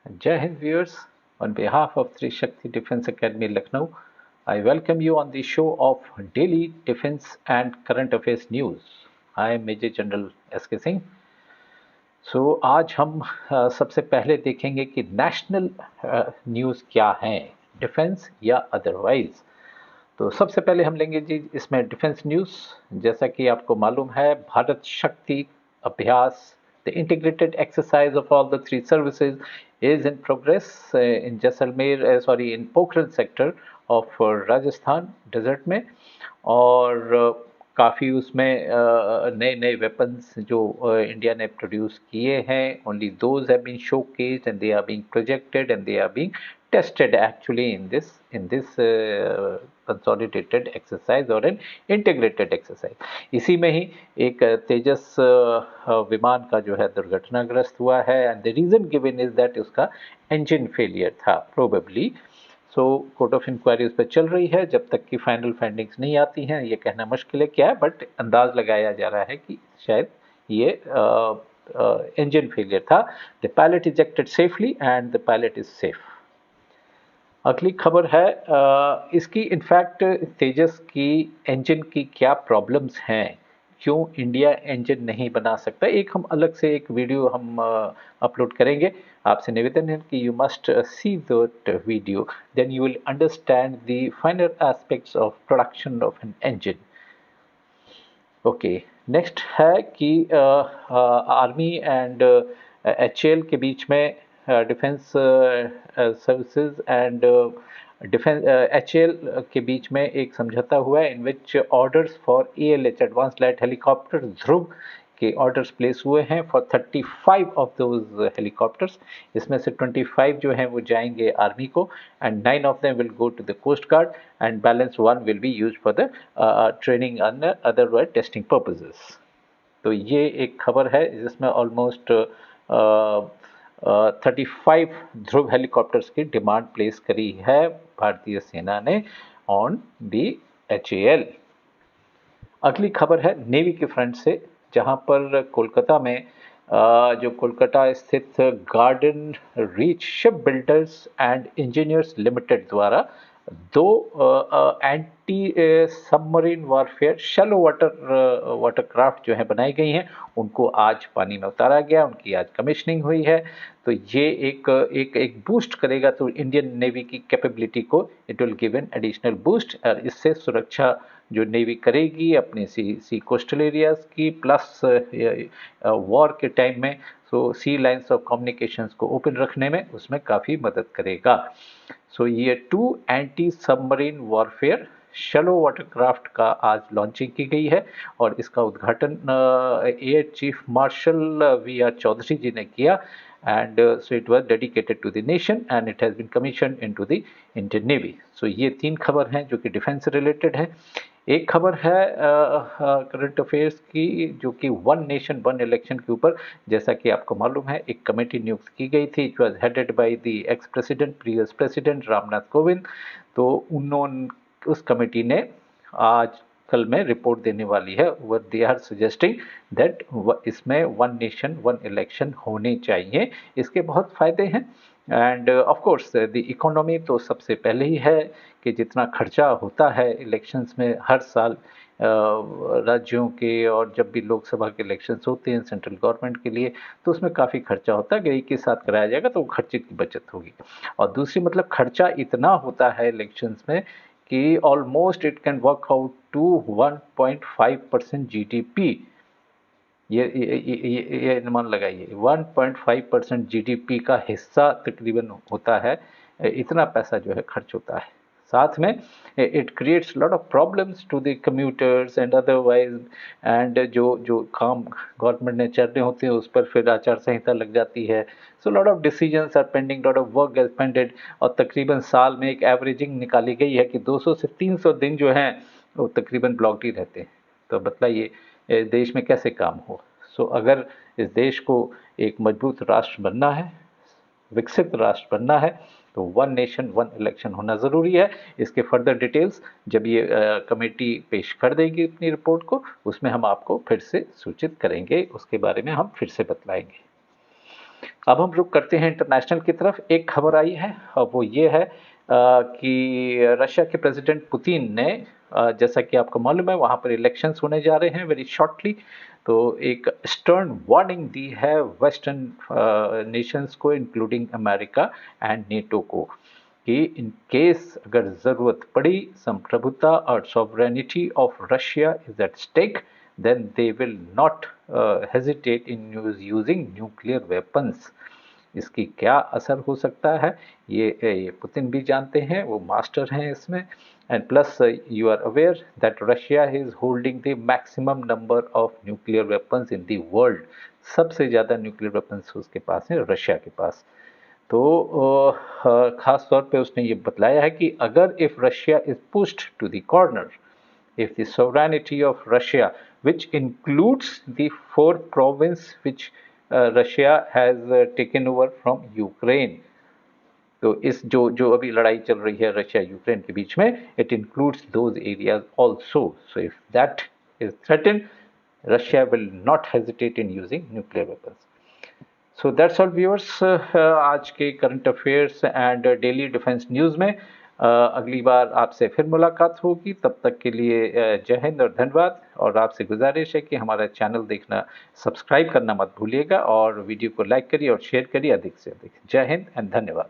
Jai Hind viewers, on behalf of Sri Shakti Defence Academy Lucknow, I welcome you on the show of Daily Defence and Current Affairs News. I am Major General S.K. Singh. आज हम सबसे पहले देखेंगे कि national news क्या है, defence या otherwise. तो सबसे पहले हम लेंगे जी इसमें डिफेंस न्यूज़। जैसा कि आपको मालूम है, भारत शक्ति अभ्यास, the integrated exercise of all the three services is in progress in Jaisalmer in Pokhran sector of Rajasthan desert में। और काफ़ी उसमें नए नए वेपन्स जो इंडिया ने प्रोड्यूस किए हैं, only those have been showcased and they are being projected and they are being tested actually in this consolidated exercise or an integrated exercise। इसी में ही एक तेजस विमान का जो है दुर्घटनाग्रस्त हुआ है and the reason given is that उसका इंजन फेलियर था probably. So court of inquiry उस पर चल रही है, जब तक कि फाइनल फाइंडिंग्स नहीं आती हैं ये कहना मुश्किल है क्या है, बट अंदाज लगाया जा रहा है कि शायद ये इंजन फेलियर था। The pilot ejected safely and the pilot is safe. अगली खबर है इसकी इनफैक्ट तेजस की इंजन की क्या प्रॉब्लम्स हैं, क्यों इंडिया इंजन नहीं बना सकता, एक हम अलग से एक वीडियो हम अपलोड करेंगे। आपसे निवेदन है कि you must see that video, then you will understand the final aspects of production of an engine. Okay, next है कि आर्मी एंड HAL के बीच में defence services and defence HAL के बीच में एक समझौता हुआ है in which orders for ALH advance light helicopter Dhruv के ऑर्डर्स प्लेस हुए हैं फॉर 35 ऑफ दोज हेलीकॉप्टर्स। इसमें से 25 जो हैं वो जाएंगे आर्मी को and 9 of them will go to the coast guard and balance 1 will be used for the training and otherwise testing purposes. तो ये एक खबर है जिसमें ऑलमोस्ट 35 ध्रुव हेलीकॉप्टर्स की डिमांड प्लेस करी है भारतीय सेना ने ऑन दी HAL। अगली खबर है नेवी के फ्रंट से, जहां पर कोलकाता में जो कोलकाता स्थित garden reach ship builders and engineers limited द्वारा दो anti submarine warfare shallow watercraft जो है बनाई गई हैं, उनको आज पानी में उतारा गया, उनकी आज कमिश्निंग हुई है। तो ये एक बूस्ट करेगा तो इंडियन नेवी की कैपेबिलिटी को, it will give an additional boost और इससे सुरक्षा जो नेवी करेगी अपने सी कोस्टल एरियाज की, प्लस वॉर के टाइम में सी लाइन्स ऑफ कम्युनिकेशंस को ओपन रखने में उसमें काफ़ी मदद करेगा। ये 2 anti submarine warfare shallow watercraft का आज लॉन्चिंग की गई है और इसका उद्घाटन air chief marshal VR Chaudhary ji ने किया and so it was dedicated to the nation and it has been commissioned into the Indian Navy। ये 3 खबर हैं जो कि डिफेंस से रिलेटेड है। एक खबर है करंट अफेयर्स की जो कि वन नेशन वन इलेक्शन के ऊपर, जैसा कि आपको मालूम है एक कमेटी नियुक्त की गई थी, it was headed by the ex president previous president Ramnath Kovind. तो उन्होंने उस कमेटी ने आज कल में रिपोर्ट देने वाली है, वो दे आर सजेस्टिंग दैट इसमें वन नेशन वन इलेक्शन होने चाहिए, इसके बहुत फ़ायदे हैं। End of course the economy तो सबसे पहले ही है कि जितना खर्चा होता है इलेक्शंस में हर साल राज्यों के, और जब भी लोकसभा के इलेक्शंस होते हैं सेंट्रल गवर्नमेंट के लिए, तो उसमें काफ़ी खर्चा होता है। अगर एक ही साथ कराया जाएगा तो खर्चे की बचत होगी। और दूसरी मतलब खर्चा इतना होता है इलेक्शंस में कि almost it can work out to 1.5% GDP। ये अनुमान लगाइए 1.5% GDP का हिस्सा तकरीबन होता है, इतना पैसा जो है खर्च होता है। साथ में it creates lot of problems to the commuters and otherwise, and जो काम गवर्नमेंट ने चलने होते हैं उस पर फिर आचार संहिता लग जाती है। So lot of decisions are pending, lot of work is pended, और तकरीबन साल में एक एवरेजिंग निकाली गई है कि 200 से 300 दिन जो हैं वो तकरीबन ब्लॉक्ड ही रहते हैं। तो बताइए देश में कैसे काम हो। अगर इस देश को एक मजबूत राष्ट्र बनना है, विकसित राष्ट्र बनना है, तो वन नेशन वन इलेक्शन होना ज़रूरी है। इसके फर्दर डिटेल्स जब ये कमेटी पेश कर देगी अपनी रिपोर्ट को, उसमें हम आपको फिर से सूचित करेंगे, उसके बारे में हम फिर से बतलाएंगे। अब हम रुख करते हैं इंटरनेशनल की तरफ। एक खबर आई है और वो ये है कि रशिया के प्रेसिडेंट पुतिन ने, जैसा कि आपको मालूम है, वहाँ पर इलेक्शंस होने जा रहे हैं वेरी शॉर्टली, तो एक स्टर्न वार्निंग दी है वेस्टर्न नेशंस को, इंक्लूडिंग अमेरिका एंड नेटो को, कि इन केस अगर ज़रूरत पड़ी, संप्रभुता और sovereignty of Russia is at stake, then they will not hesitate in using nuclear weapons। इसकी क्या असर हो सकता है ये पुतिन भी जानते हैं, वो मास्टर हैं इसमें। And plus you are aware that Russia is holding the maximum number of nuclear weapons in the world. सबसे ज़्यादा न्यूक्लियर वेपन्स उसके पास है, रशिया के पास। तो खास तौर पे उसने ये बतलाया है कि अगर if Russia is pushed to the corner, if the sovereignty of Russia, which includes the four province which Russia has taken over from Ukraine, तो इस जो जो अभी लड़ाई चल रही है रशिया यूक्रेन के बीच में, it includes those areas also. So if that is threatened, Russia will not hesitate in using nuclear weapons. So that's all viewers, आज के current affairs and daily defence news में। अगली बार आपसे फिर मुलाकात होगी, तब तक के लिए जय हिंद और धन्यवाद। और आपसे गुजारिश है कि हमारा चैनल देखना, सब्सक्राइब करना मत भूलिएगा, और वीडियो को लाइक करिए और शेयर करिए अधिक से अधिक। जय हिंद एंड धन्यवाद।